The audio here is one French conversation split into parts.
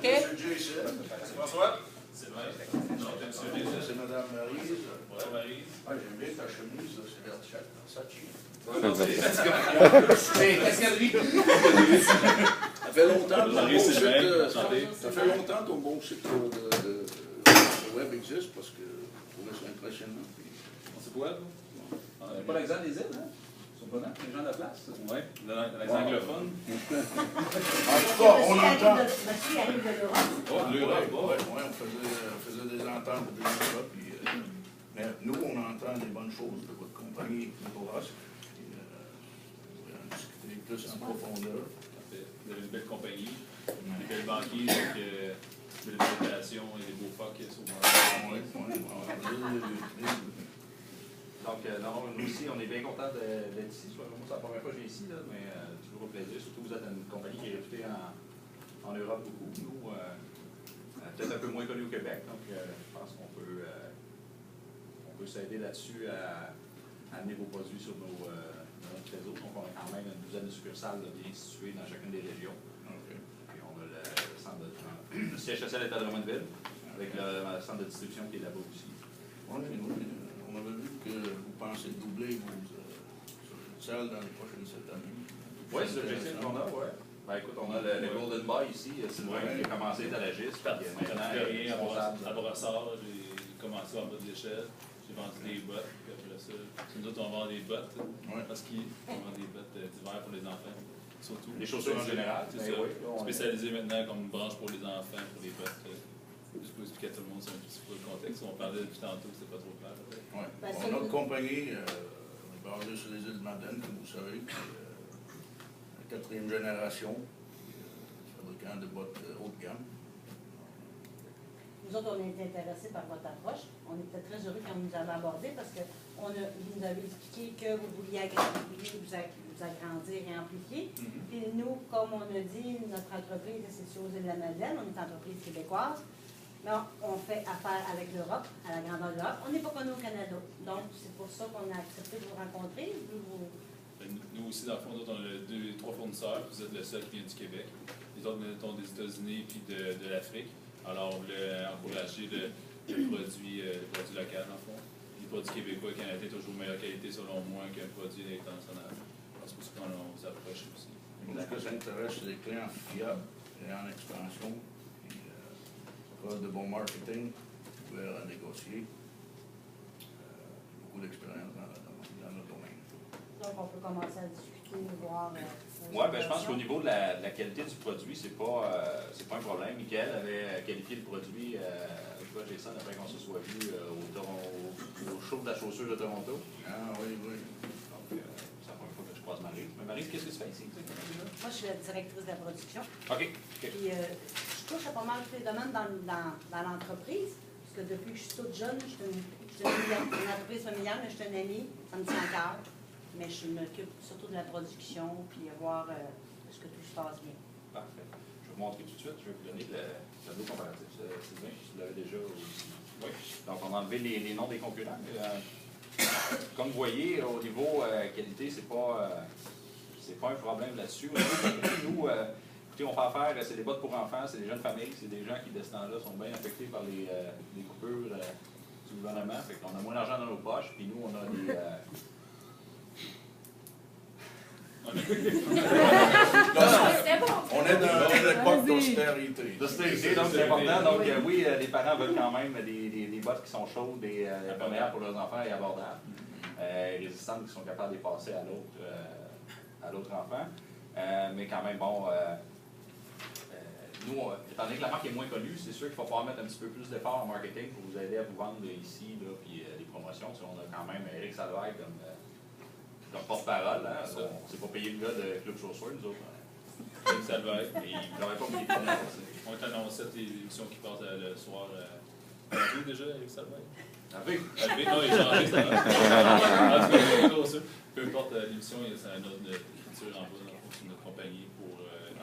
M. Jason. François. Sylvain. C'est Mme Maryse. Ouais, Maryse. Ah, j'aime bien ta chemise, c'est Versace. Ouais, non, c'est cascalerie. Ça fait longtemps que ton Maryse, bon Sylvain. site, ça fait longtemps que ton bon site de web existe parce que je trouvais ça impressionnant. On sait quoi, pas l'accent des îles, hein? Surprenant, les gens de la place. Oui, l'accent anglophone. En tout cas, on entend. Ma fille arrive de l'Europe. Oh, de l'Europe, Oui, on faisait des ententes de l'Europe. Mais nous, on entend des bonnes choses de votre compagnie, Nicolas. On va en discuter plus en profondeur. Vous avez une belle compagnie, des belles banquiers, donc de l'alimentation et des beaux phoques sur Donc, non, nous aussi, on est bien contents d'être ici. Moi, c'est la première fois que je viens ici, là, mais toujours au plaisir. Surtout, vous êtes une compagnie qui est réputée en Europe beaucoup. Nous, peut-être un peu moins connus au Québec. Donc, je pense qu'on peut s'aider là-dessus à amener vos produits sur notre réseau. Donc, on a quand même une douzaine de succursales bien situées dans chacune des régions. Okay. Puis, on a le siège social est à Drummondville, avec le centre de distribution qui est là-bas aussi. Oui, on avait vu que vous pensez doubler vos succursales dans les prochaines 7 années. Oui, c'est l'objectif qu'on a, oui. Ben, écoute, on a le Golden Boy ici, Sylvain, qui a commencé à l'agiste. Maintenant, rien à Brossard, j'ai commencé en bas de l'échelle. J'ai vendu des bottes, puis après ça, nous autres, on vend des bottes, parce qu'on vend des bottes d'hiver pour les enfants, surtout. Les chaussures en général, c'est ça. Spécialisé maintenant comme branche pour les enfants, pour les bottes. Juste pour expliquer à tout le monde, c'est un petit peu le contexte. On parlait depuis tantôt, c'était pas trop clair. Oui. Notre compagnie, on est basé sur les îles de Madeleine, comme vous savez, puis, la 4e génération, fabricant de bottes haut de gamme. Nous autres, on est intéressés par votre approche. On était très heureux quand vous nous avez abordé parce que vous nous avez expliqué que vous vouliez vous agrandir et amplifier. Puis nous, comme on a dit, notre entreprise est située aux îles de la Madeleine, on est une entreprise québécoise. Mais on fait affaire avec l'Europe, à la grandeur de l'Europe. On n'est pas connu au Canada. Donc, c'est pour ça qu'on a accepté de vous rencontrer. Nous aussi, dans le fond, on a 3 fournisseurs. Vous êtes le seul qui vient du Québec. Les autres sont des États-Unis et de l'Afrique. Alors, on voulait encourager le produit local, dans le fond. Les produits québécois et canadiens toujours de meilleure qualité, selon moi, qu'un produit international. C'est pour ça qu'on vous approche aussi. Ce que ça intéresse, c'est les clients fiables et en expansion. De bon marketing, ouvert à négocier, beaucoup d'expérience dans notre domaine. Donc, on peut commencer à discuter, voir. Oui, ben, je pense qu'au niveau de la qualité du produit, c'est pas un problème. Michael avait qualifié le produit, Jason, après qu'on se soit vu au show de la chaussure de Toronto. Ah oui, oui. Donc, c'est la première fois que je croise Maryse. Mais Maryse, qu'est-ce que tu fais ici? Moi, je suis la directrice de la production. OK. Puis, je touche à pas mal tous les domaines dans l'entreprise, parce que depuis que je suis toute jeune, je suis une entreprise familiale, mais je suis une amie, ça me tient à cœur. Mais je m'occupe surtout de la production, puis voir est-ce que tout se passe bien. Parfait. Je vais vous montrer tout de suite. Je vais vous donner le tableau comparatif. Sylvain, tu l'avais déjà aussi. Oui. Donc, on a enlevé les noms des concurrents. Comme vous voyez, au niveau qualité, c'est pas un problème là-dessus. Nous, écoutez, on fait affaire, c'est des bottes pour enfants, c'est des jeunes familles, c'est des gens qui, de ce temps-là, sont bien affectés par les coupures du gouvernement. Fait qu'on a moins d'argent dans nos poches, puis nous, on a des... On est dans une époque d'austérité. D'austérité, donc c'est important. Donc, oui, les parents veulent quand même des bottes qui sont chaudes et imperméables pour leurs enfants et abordables, résistantes, qui sont capables de les passer à l'autre enfant. Mais quand même, bon, nous, étant donné que la marque est moins connue, c'est sûr qu'il va falloir mettre un petit peu plus d'efforts en marketing pour vous aider à vous vendre ici, là, puis des promotions. On a quand même Eric Salvaire comme porte-parole. Hein? On ne s'est pas payé le gars de Club Chaussure, nous autres. Eric Salvaire. Il n'aurait pas oublié de prononcer. On est annoncé l'émission qui passe le soir. Tout déjà, Eric Salvaire? Avec? Non, il a changé, ça. Peu importe l'émission, il y a un ordre d'écriture en bas sur notre compagnie pour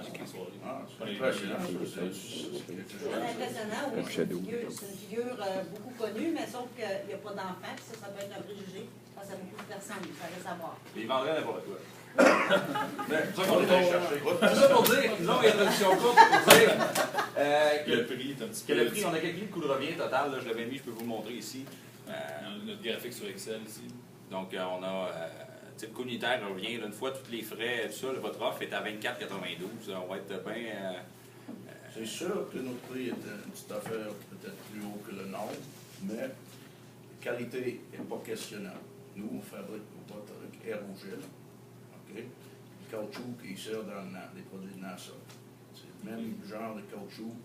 en soirée. Ah, c'est impressionnant, ça. C'est quelque C'est chose. impressionnant, oui. C'est une figure beaucoup connue, mais sauf qu'il n'y a pas d'enfant, puis ça peut être un préjugé face à beaucoup de personnes, ça reste à voir. Ils vendraient n'importe quoi. Mais C'est ça qu'on est allé chercher. C'est ça pour dire, longue introduction courte pour dire Le prix est un petit que peu. le prix, on a calculé le coût de revient total, là, je l'avais mis, je peux vous le montrer ici. Notre graphique sur Excel ici. Donc, on a, le coût unitaire revient, là, une fois tous les frais, tout ça, là, votre offre est à 24,92. On va être bien... c'est sûr que notre prix est une petite affaire peut-être plus haut que le nord, mais la qualité n'est pas questionnable. Nous, on fabrique nos bottes avec aérogel, OK? Le caoutchouc qui sert dans les produits de NASA. C'est le même genre de caoutchouc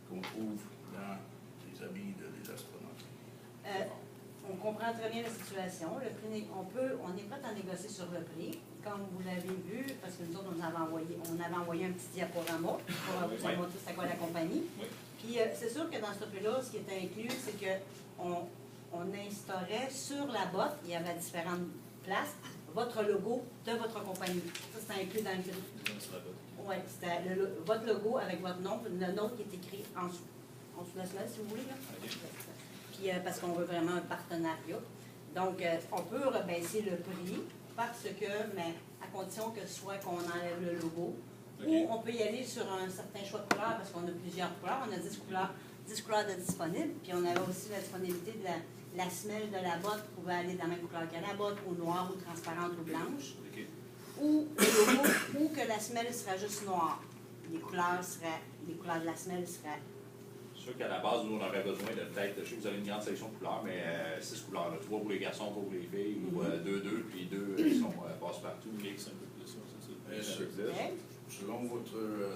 qu'on trouve dans les habits des astronautes. On comprend très bien la situation. Le prix, on est prêt à négocier sur le prix. Comme vous l'avez vu, parce que nous autres, on avait envoyé un petit diaporama pour vous montrer c'est quoi la compagnie. Oui. Puis c'est sûr que dans ce prix-là, ce qui est inclus, c'est qu'on instaurait sur la botte, il y avait différentes places, votre logo de votre compagnie. Ça, c'est inclus dans le prix. Oui, c'était votre logo avec votre nom, le nôtre qui est écrit en dessous. En dessous de la semelle, si vous voulez. Là. Okay. Puis, parce qu'on veut vraiment un partenariat. Donc, on peut rebaisser le prix parce que, mais à condition que soit qu'on enlève le logo, ou on peut y aller sur un certain choix de couleurs parce qu'on a plusieurs couleurs. On a 10 couleurs de disponibles. Puis, on avait aussi la disponibilité de la semelle de la botte pouvait aller de la même couleur que la botte, ou noire, ou transparente, ou blanche. Ou le logo, ou que la semelle serait juste noire. Les couleurs de la semelle seraient. C'est sûr qu'à la base, nous, on aurait besoin de peut-être, je sais que vous avez une grande sélection de couleurs, mais 6 couleurs. 3 pour les garçons, 3 pour les filles, ou 2, puis 2 qui sont passe-partout. Mix un peu plus, Et selon votre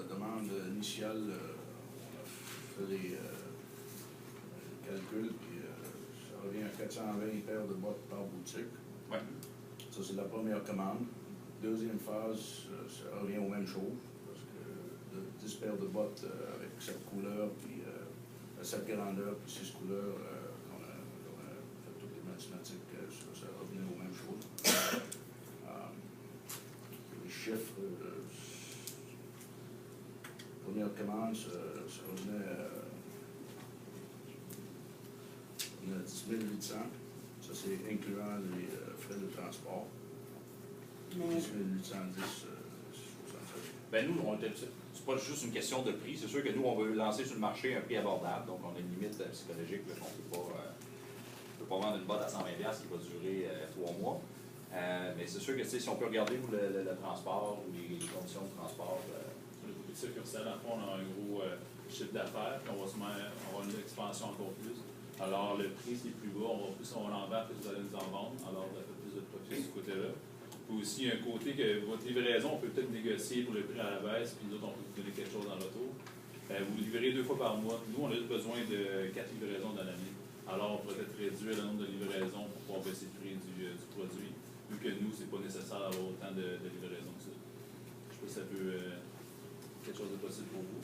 demande initiale, on a fait les calculs, puis ça revient à 420 paires de bottes par boutique. Ouais. Ça, c'est la première commande. Deuxième phase, ça revient aux mêmes choses, parce que 10 paires de bottes avec cette couleur, puis cette grandeur, puis 6 couleurs, on a fait toutes les mathématiques, ça revenait aux mêmes choses. Les chiffres, première commande, ça revenait à 10 800. Ça, c'est incluant les frais de transport. 10 810, Ben nous, c'est pas juste une question de prix. C'est sûr que nous, on veut lancer sur le marché un prix abordable. Donc, on a une limite psychologique qu'on ne peut pas vendre une botte à 120$ qui va durer 3 mois. Mais c'est sûr que si on peut regarder le transport ou les conditions de transport. Sur le petit succursale, en fond, on a un gros chiffre d'affaires, puis on va avoir une expansion encore plus. Alors, le prix, c'est plus bas, on va en vendre, puis vous allez nous en vendre. Alors, on a fait plus de profit de ce côté-là. Puis aussi, un côté que votre livraison, on peut peut-être négocier pour le prix à la baisse, puis nous autres, on peut vous donner quelque chose dans l'auto. Vous livrez 2 fois par mois. Nous, on a juste besoin de 4 livraisons dans l'année. Alors, on pourrait peut-être réduire le nombre de livraisons pour pouvoir baisser le prix du produit, vu que nous, c'est pas nécessaire d'avoir autant de livraisons que ça. Je sais pas si ça peut quelque chose de possible pour vous.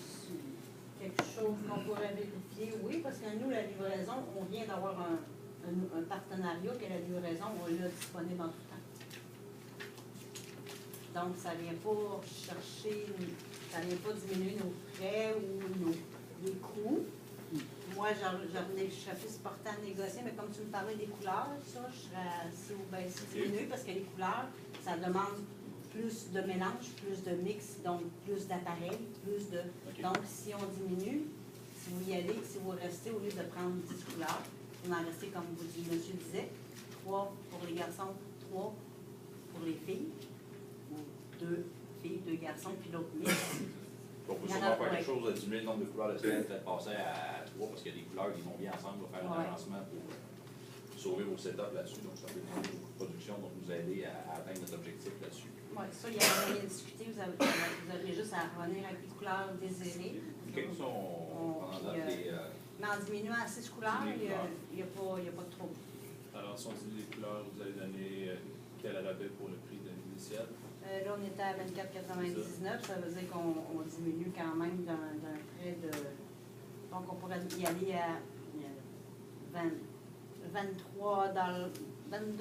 Quelque chose qu'on pourrait vérifier, oui, parce que nous, la livraison, on vient d'avoir un partenariat que la livraison, on l'a disponible en tout temps. Donc, ça ne vient pas chercher, ça ne vient pas diminuer nos frais ou les coûts. Moi, je serais plus portée à négocier, mais comme tu me parlais des couleurs, ça, je serais assez ou bien diminuer parce que les couleurs, ça demande plus de mélange, plus de mix, donc plus d'appareils, plus de... Okay. Donc, si on diminue, si vous y allez, si vous restez, au lieu de prendre 10 couleurs, vous en restez, comme monsieur disait, 3 pour les garçons, 3 pour les filles, ou 2 filles, 2 garçons, puis l'autre mix. On peut sûrement faire quelque chose de diminuer le nombre de couleurs de semaine, peut-être passer à 3 parce qu'il y a des couleurs qui vont bien ensemble, on va faire un agencement pour sauver vos setups là-dessus. Donc, ça peut demander beaucoup de production, donc nous aider à atteindre notre objectif là-dessus. Oui, ça, il y a rien à discuter. Vous avez juste à revenir avec les couleurs désirées. OK, ça, mais en diminuant à 6 couleurs, il n'y a pas de trop. Alors, si on diminue les couleurs, vous allez donner quel rabais pour le prix de l'initial? Là, on était à 24,99. Ça veut dire qu'on diminue quand même d'un prix de... Donc, on pourrait y aller à 23 22